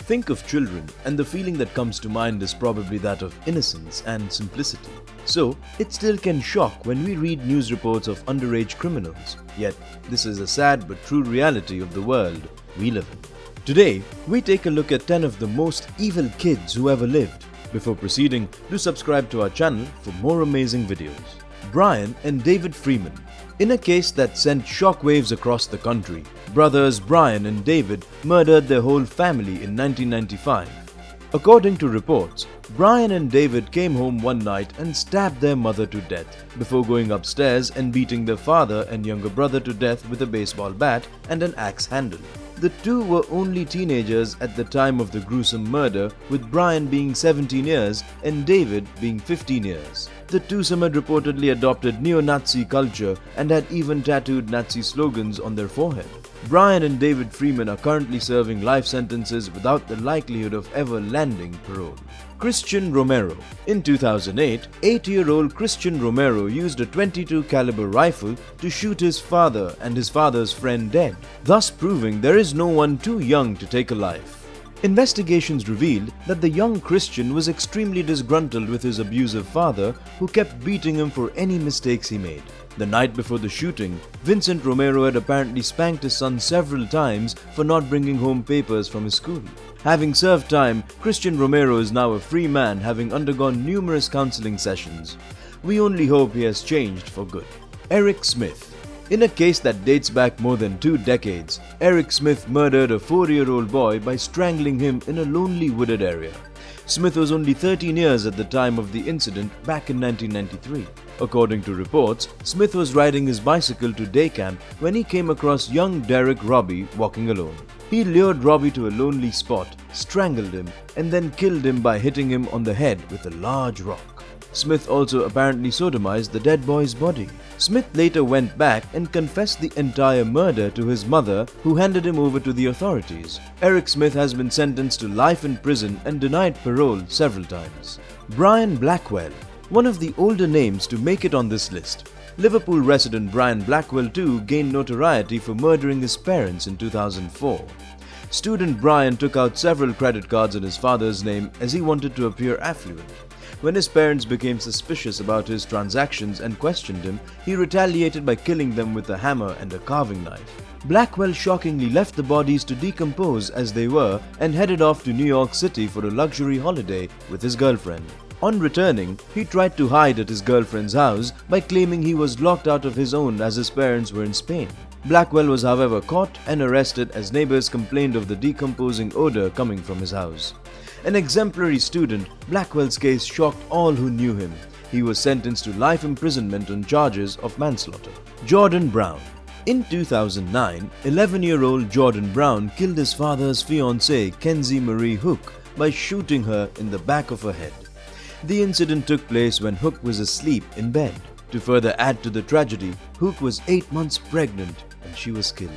Think of children, and the feeling that comes to mind is probably that of innocence and simplicity. So, it still can shock when we read news reports of underage criminals. Yet, this is a sad but true reality of the world we live in. Today, we take a look at 10 of the most evil kids who ever lived. Before proceeding, do subscribe to our channel for more amazing videos. Bryan and David Freeman. In a case that sent shockwaves across the country, brothers Bryan and David murdered their whole family in 1995. According to reports, Bryan and David came home one night and stabbed their mother to death before going upstairs and beating their father and younger brother to death with a baseball bat and an axe handle. The two were only teenagers at the time of the gruesome murder, with Bryan being 17 years and David being 15 years. The twosome had reportedly adopted neo-Nazi culture and had even tattooed Nazi slogans on their forehead. Bryan and David Freeman are currently serving life sentences without the likelihood of ever landing parole. Christian Romero. In 2008, 8-year-old Christian Romero used a .22 caliber rifle to shoot his father and his father's friend dead, thus proving there is no one too young to take a life. Investigations revealed that the young Christian was extremely disgruntled with his abusive father, who kept beating him for any mistakes he made. The night before the shooting, Vincent Romero had apparently spanked his son several times for not bringing home papers from his school. Having served time, Christian Romero is now a free man, having undergone numerous counselling sessions. We only hope he has changed for good. Eric Smith. In a case that dates back more than 2 decades, Eric Smith murdered a 4-year-old boy by strangling him in a lonely wooded area. Smith was only 13 years at the time of the incident back in 1993. According to reports, Smith was riding his bicycle to day camp when he came across young Derek Robbie walking alone. He lured Robbie to a lonely spot, strangled him, and then killed him by hitting him on the head with a large rock. Smith also apparently sodomized the dead boy's body. Smith later went back and confessed the entire murder to his mother, who handed him over to the authorities. Eric Smith has been sentenced to life in prison and denied parole several times. Brian Blackwell. One of the older names to make it on this list. Liverpool resident Brian Blackwell too gained notoriety for murdering his parents in 2004. Student Brian took out several credit cards in his father's name as he wanted to appear affluent. When his parents became suspicious about his transactions and questioned him, he retaliated by killing them with a hammer and a carving knife. Blackwell shockingly left the bodies to decompose as they were and headed off to New York City for a luxury holiday with his girlfriend. On returning, he tried to hide at his girlfriend's house by claiming he was locked out of his own as his parents were in Spain. Blackwell was however caught and arrested as neighbors complained of the decomposing odor coming from his house. An exemplary student, Blackwell's case shocked all who knew him. He was sentenced to life imprisonment on charges of manslaughter. Jordan Brown. In 2009, 11-year-old Jordan Brown killed his father's fiancé, Kenzie Marie Houk, by shooting her in the back of her head. The incident took place when Houk was asleep in bed. To further add to the tragedy, Houk was 8 months pregnant and she was killed.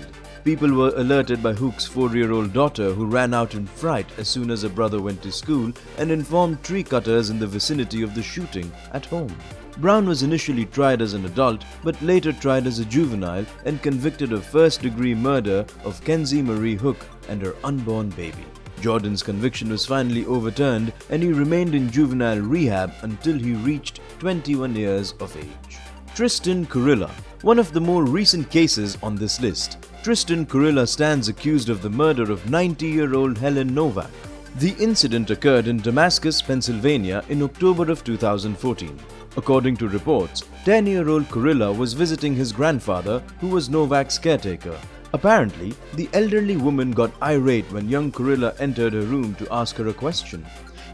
People were alerted by Houk's 4-year-old daughter, who ran out in fright as soon as her brother went to school, and informed tree cutters in the vicinity of the shooting at home. Brown was initially tried as an adult but later tried as a juvenile and convicted of first-degree murder of Kenzie Marie Houk and her unborn baby. Jordan's conviction was finally overturned and he remained in juvenile rehab until he reached 21 years of age. Tristen Kurilla. One of the more recent cases on this list. Tristen Kurilla stands accused of the murder of 90-year-old Helen Novak. The incident occurred in Damascus, Pennsylvania in October of 2014. According to reports, 10-year-old Kurilla was visiting his grandfather, who was Novak's caretaker. Apparently, the elderly woman got irate when young Kurilla entered her room to ask her a question.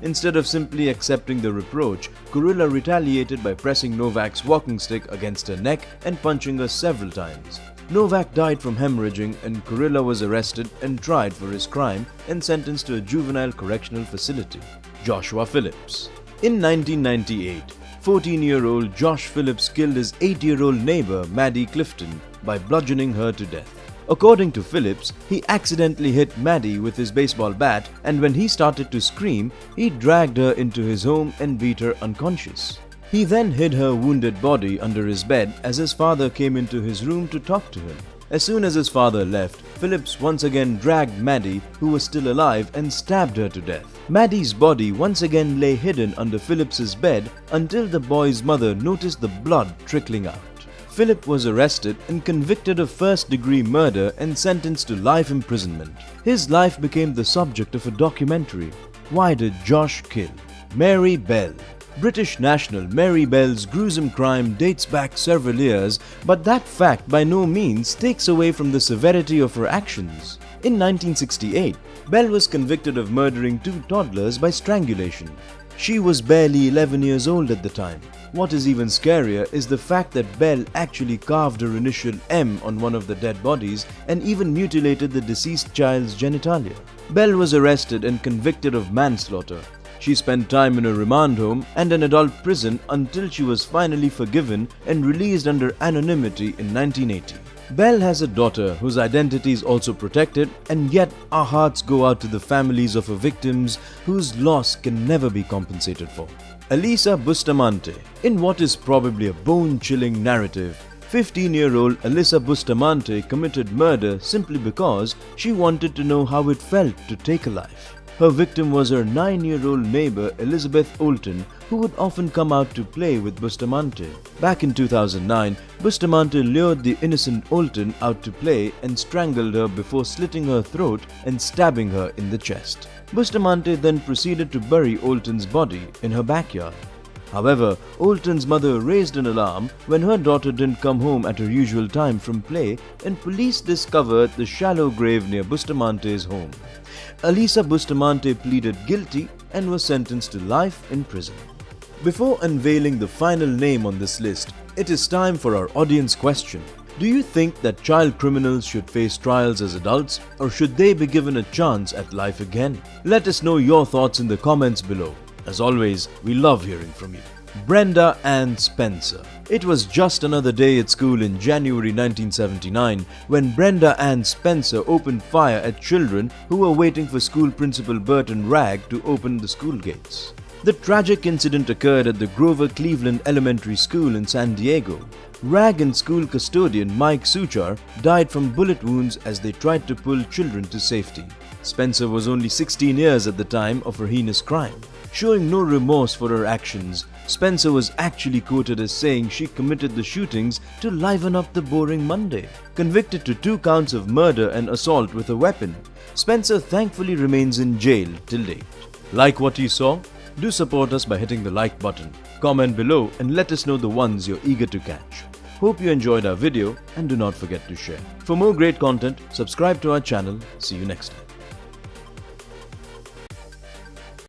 Instead of simply accepting the reproach, Kurilla retaliated by pressing Novak's walking stick against her neck and punching her several times. Novak died from hemorrhaging and Kurilla was arrested and tried for his crime and sentenced to a juvenile correctional facility. Joshua Phillips. In 1998, 14-year-old Josh Phillips killed his 8-year-old neighbour Maddie Clifton by bludgeoning her to death. According to Phillips, he accidentally hit Maddie with his baseball bat, and when he started to scream, he dragged her into his home and beat her unconscious. He then hid her wounded body under his bed as his father came into his room to talk to him. As soon as his father left, Phillips once again dragged Maddie, who was still alive, and stabbed her to death. Maddie's body once again lay hidden under Phillips's bed until the boy's mother noticed the blood trickling out. Philip was arrested and convicted of first-degree murder and sentenced to life imprisonment. His life became the subject of a documentary. Why did Josh kill? Mary Bell. British national Mary Bell's gruesome crime dates back several years, but that fact by no means takes away from the severity of her actions. In 1968, Bell was convicted of murdering 2 toddlers by strangulation. She was barely 11 years old at the time. What is even scarier is the fact that Bell actually carved her initial M on one of the dead bodies and even mutilated the deceased child's genitalia. Bell was arrested and convicted of manslaughter. She spent time in a remand home and an adult prison until she was finally forgiven and released under anonymity in 1980. Bell has a daughter whose identity is also protected, and yet our hearts go out to the families of her victims whose loss can never be compensated for. Alyssa Bustamante. In what is probably a bone-chilling narrative, 15-year-old Alyssa Bustamante committed murder simply because she wanted to know how it felt to take a life. Her victim was her 9-year-old neighbour Elizabeth Olton, who would often come out to play with Bustamante. Back in 2009, Bustamante lured the innocent Olton out to play and strangled her before slitting her throat and stabbing her in the chest. Bustamante then proceeded to bury Olton's body in her backyard. However, Olton's mother raised an alarm when her daughter didn't come home at her usual time from play, and police discovered the shallow grave near Bustamante's home. Alyssa Bustamante pleaded guilty and was sentenced to life in prison. Before unveiling the final name on this list, it is time for our audience question. Do you think that child criminals should face trials as adults, or should they be given a chance at life again? Let us know your thoughts in the comments below. As always, we love hearing from you. Brenda Ann Spencer. It was just another day at school in January 1979 when Brenda Ann Spencer opened fire at children who were waiting for school principal Burton Ragg to open the school gates. The tragic incident occurred at the Grover Cleveland Elementary School in San Diego. Ragg and school custodian Mike Suchar died from bullet wounds as they tried to pull children to safety. Spencer was only 16 years at the time of her heinous crime. Showing no remorse for her actions, Spencer was actually quoted as saying she committed the shootings to liven up the boring Monday. Convicted to 2 counts of murder and assault with a weapon, Spencer thankfully remains in jail till date. Like what you saw? Do support us by hitting the like button. Comment below and let us know the ones you're eager to catch. Hope you enjoyed our video and do not forget to share. For more great content, subscribe to our channel. See you next time.